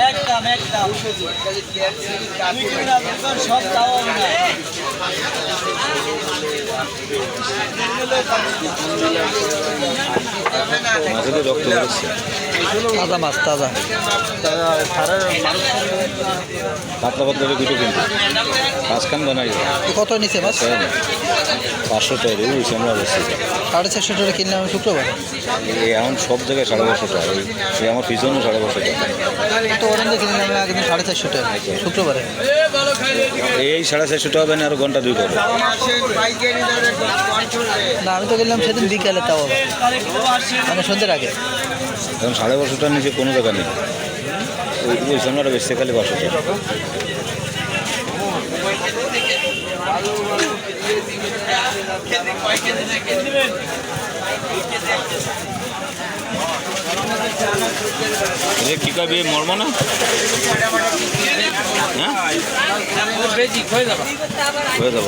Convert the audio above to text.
একদম একদম সব দাও তাজা মাছ তাজা পাতলা পাতলা দুটো কিন্তু মাঝখান বানাই কত নিচে মাছ 500 টাকা রয়েছে আমরা বলছি 450 টাকা কিনলাম আমি শুক্রবার এখন সব জায়গায় 550 টাকা এই আমার পিছনে 550 টাকা তো ওখান থেকে কিনলাম আমি আগের দিন 450 টাকা শুক্রবারে এই 450 টাকা হবে না আর ঘন্টা 2 করে না আমি তো কিনলাম সেদিন বিকালে তাও মানে সন্ধ্যের আগে এখন 550 টাকার নিচে কোনো জায়গা নেই ওই সামনেটা বেশি খালি 500 টাকা কি কবে মরব না হয়ে যাব